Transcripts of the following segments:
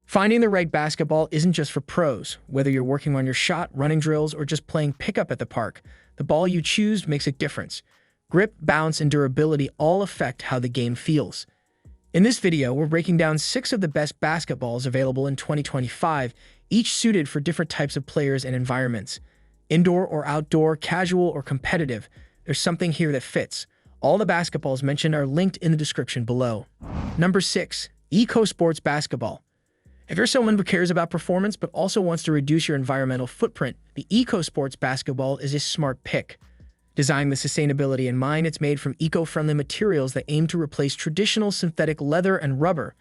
Finding the right basketball isn't just for pros. Whether you're working on your shot, running drills, or just playing pickup at the park, the ball you choose makes a difference. Grip, bounce, and durability all affect how the game feels. In this video, we're breaking down 6 of the best basketballs available in 2025, each suited for different types of players and environments. Indoor or outdoor, casual or competitive, there's something here that fits. All the basketballs mentioned are linked in the description below. Number 6. EcoSports Basketball. If you're someone who cares about performance but also wants to reduce your environmental footprint, the EcoSports Basketball is a smart pick. Designed with sustainability in mind, it's made from eco-friendly materials that aim to replace traditional synthetic leather and rubber.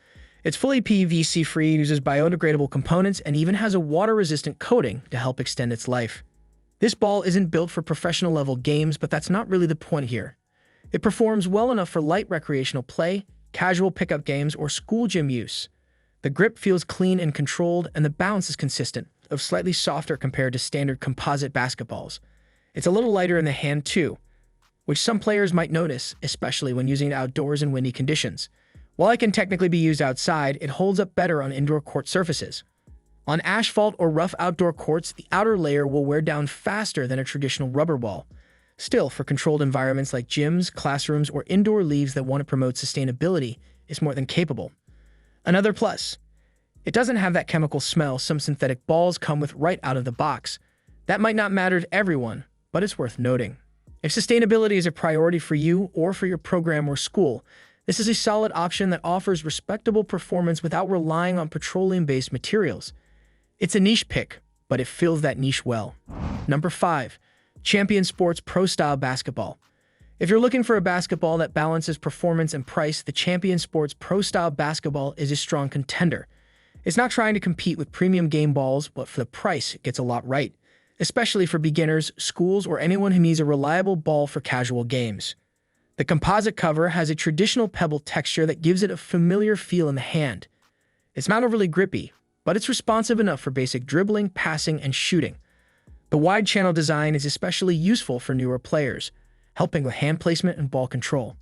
It's fully PVC-free, uses biodegradable components, and even has a water-resistant coating to help extend its life. This ball isn't built for professional-level games, but that's not really the point here. It performs well enough for light recreational play, casual pickup games, or school gym use. The grip feels clean and controlled, and the bounce is consistent, though slightly softer compared to standard composite basketballs. It's a little lighter in the hand too, which some players might notice, especially when using it outdoors in windy conditions. While it can technically be used outside, it holds up better on indoor court surfaces. On asphalt or rough outdoor courts, the outer layer will wear down faster than a traditional rubber ball. Still, for controlled environments like gyms, classrooms, or indoor leagues that want to promote sustainability, it's more than capable. Another plus, it doesn't have that chemical smell some synthetic balls come with right out of the box. That might not matter to everyone, but it's worth noting. If sustainability is a priority for you or for your program or school, this is a solid option that offers respectable performance without relying on petroleum-based materials. It's a niche pick, but it fills that niche well. Number 5. Champion Sports Pro Style Basketball. If you're looking for a basketball that balances performance and price, the Champion Sports Pro Style Basketball is a strong contender. It's not trying to compete with premium game balls, but for the price, it gets a lot right, especially for beginners, schools, or anyone who needs a reliable ball for casual games. The composite cover has a traditional pebble texture that gives it a familiar feel in the hand. It's not overly grippy, but it's responsive enough for basic dribbling, passing, and shooting. The wide channel design is especially useful for newer players, helping with hand placement and ball control.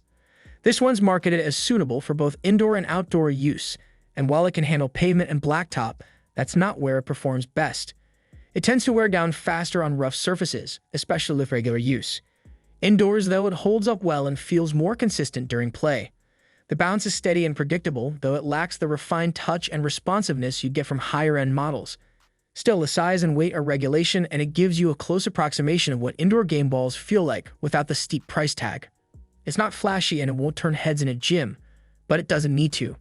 This one's marketed as suitable for both indoor and outdoor use, and while it can handle pavement and blacktop, that's not where it performs best. It tends to wear down faster on rough surfaces, especially with regular use. Indoors, though, it holds up well and feels more consistent during play. The bounce is steady and predictable, though it lacks the refined touch and responsiveness you get from higher-end models. Still, the size and weight are regulation, and it gives you a close approximation of what indoor game balls feel like without the steep price tag. It's not flashy and it won't turn heads in a gym, but it doesn't need to.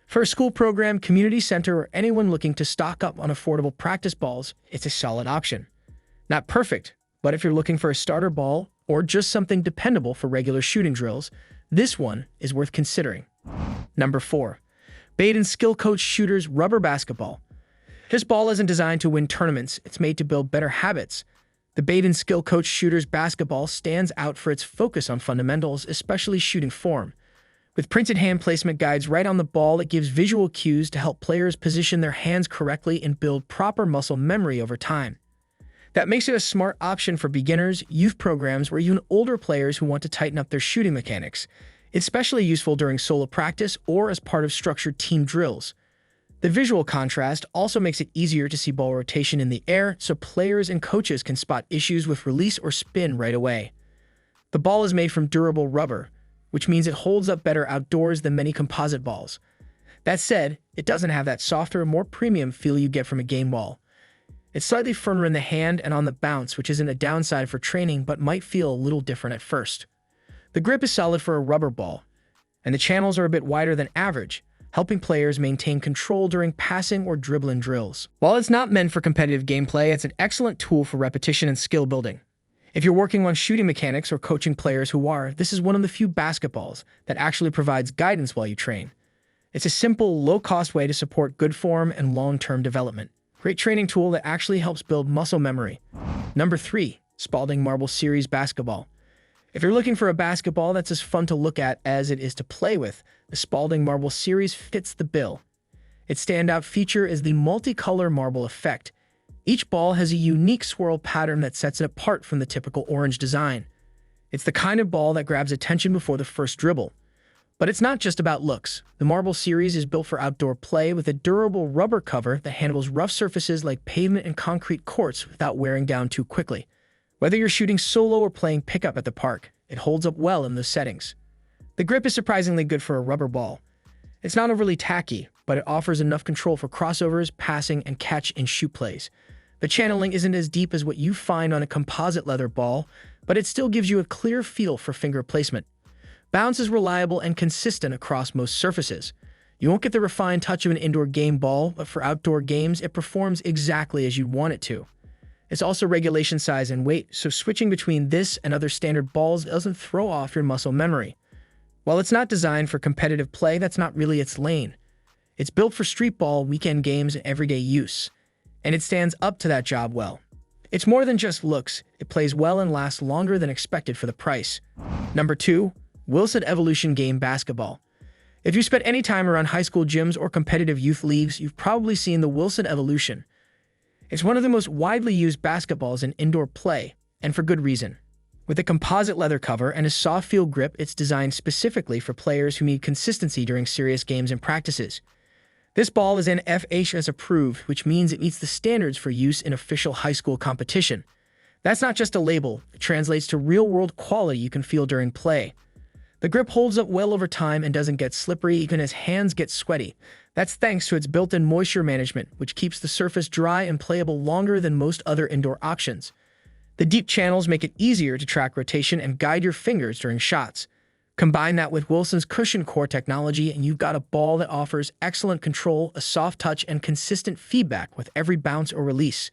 For a school program, community center, or anyone looking to stock up on affordable practice balls, it's a solid option. Not perfect, but if you're looking for a starter ball or just something dependable for regular shooting drills, this one is worth considering. Number 4. Baden SkilCoach Shooters Rubber Basketball. This ball isn't designed to win tournaments, it's made to build better habits. The Baden SkilCoach Shooters Basketball stands out for its focus on fundamentals, especially shooting form. With printed hand placement guides right on the ball, it gives visual cues to help players position their hands correctly and build proper muscle memory over time. That makes it a smart option for beginners, youth programs, or even older players who want to tighten up their shooting mechanics. It's especially useful during solo practice or as part of structured team drills. The visual contrast also makes it easier to see ball rotation in the air, so players and coaches can spot issues with release or spin right away. The ball is made from durable rubber, which means it holds up better outdoors than many composite balls. That said, it doesn't have that softer, more premium feel you get from a game ball. It's slightly firmer in the hand and on the bounce, which isn't a downside for training but might feel a little different at first. The grip is solid for a rubber ball, and the channels are a bit wider than average, helping players maintain control during passing or dribbling drills. While it's not meant for competitive gameplay, it's an excellent tool for repetition and skill building. If you're working on shooting mechanics or coaching players who are, this is one of the few basketballs that actually provides guidance while you train. It's a simple, low-cost way to support good form and long-term development. Great training tool that actually helps build muscle memory. Number 3. Spalding Marble Series Basketball. If you're looking for a basketball that's as fun to look at as it is to play with, the Spalding Marble Series fits the bill. Its standout feature is the multicolor marble effect. Each ball has a unique swirl pattern that sets it apart from the typical orange design. It's the kind of ball that grabs attention before the first dribble. But it's not just about looks. The Marble Series is built for outdoor play with a durable rubber cover that handles rough surfaces like pavement and concrete courts without wearing down too quickly. Whether you're shooting solo or playing pickup at the park, it holds up well in those settings. The grip is surprisingly good for a rubber ball. It's not overly tacky, but it offers enough control for crossovers, passing, and catch-and-shoot plays. The channeling isn't as deep as what you find on a composite leather ball, but it still gives you a clear feel for finger placement. Bounce is reliable and consistent across most surfaces. You won't get the refined touch of an indoor game ball, but for outdoor games, it performs exactly as you'd want it to. It's also regulation size and weight, so switching between this and other standard balls doesn't throw off your muscle memory. While it's not designed for competitive play, that's not really its lane. It's built for streetball, weekend games, and everyday use. And it stands up to that job well. It's more than just looks. It plays well and lasts longer than expected for the price. Number 2. Wilson Evolution Game Basketball. If you spent any time around high school gyms or competitive youth leagues, you've probably seen the Wilson Evolution. It's one of the most widely used basketballs in indoor play, and for good reason. With a composite leather cover and a soft feel grip, it's designed specifically for players who need consistency during serious games and practices. This ball is NFHS approved, which means it meets the standards for use in official high school competition. That's not just a label, it translates to real-world quality you can feel during play. The grip holds up well over time and doesn't get slippery even as hands get sweaty. That's thanks to its built-in moisture management, which keeps the surface dry and playable longer than most other indoor options. The deep channels make it easier to track rotation and guide your fingers during shots. Combine that with Wilson's cushion core technology and you've got a ball that offers excellent control, a soft touch, and consistent feedback with every bounce or release.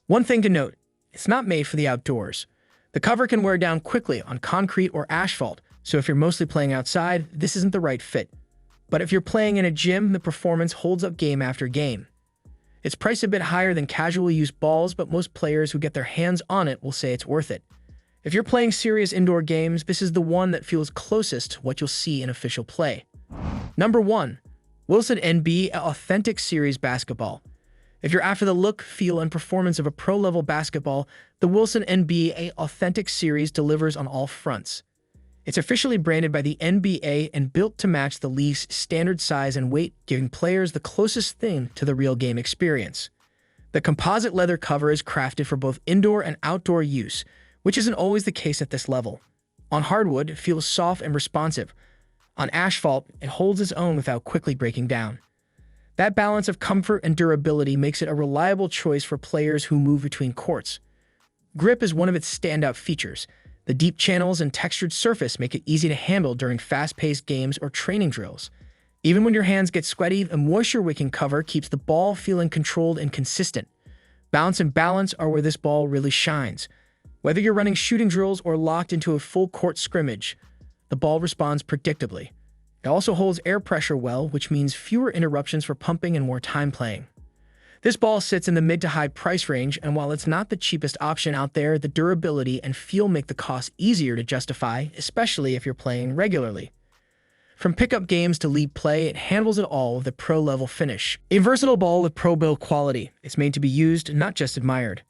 One thing to note, it's not made for the outdoors. The cover can wear down quickly on concrete or asphalt, so if you're mostly playing outside, this isn't the right fit. But if you're playing in a gym, the performance holds up game after game. It's priced a bit higher than casually used balls, but most players who get their hands on it will say it's worth it. If you're playing serious indoor games, this is the one that feels closest to what you'll see in official play. Number 1. Wilson NB Authentic Series Basketball. If you're after the look, feel, and performance of a pro-level basketball, the Wilson NBA Authentic Series delivers on all fronts. It's officially branded by the NBA and built to match the league's standard size and weight, giving players the closest thing to the real game experience. The composite leather cover is crafted for both indoor and outdoor use, which isn't always the case at this level. On hardwood, it feels soft and responsive. On asphalt, it holds its own without quickly breaking down. That balance of comfort and durability makes it a reliable choice for players who move between courts. Grip is one of its standout features. The deep channels and textured surface make it easy to handle during fast-paced games or training drills. Even when your hands get sweaty, a moisture-wicking cover keeps the ball feeling controlled and consistent. Bounce and balance are where this ball really shines. Whether you're running shooting drills or locked into a full-court scrimmage, the ball responds predictably. It also holds air pressure well, which means fewer interruptions for pumping and more time playing. This ball sits in the mid to high price range, and while it's not the cheapest option out there, the durability and feel make the cost easier to justify, especially if you're playing regularly. From pickup games to league play, it handles it all with a pro-level finish. A versatile ball with pro-build quality. It's made to be used, not just admired.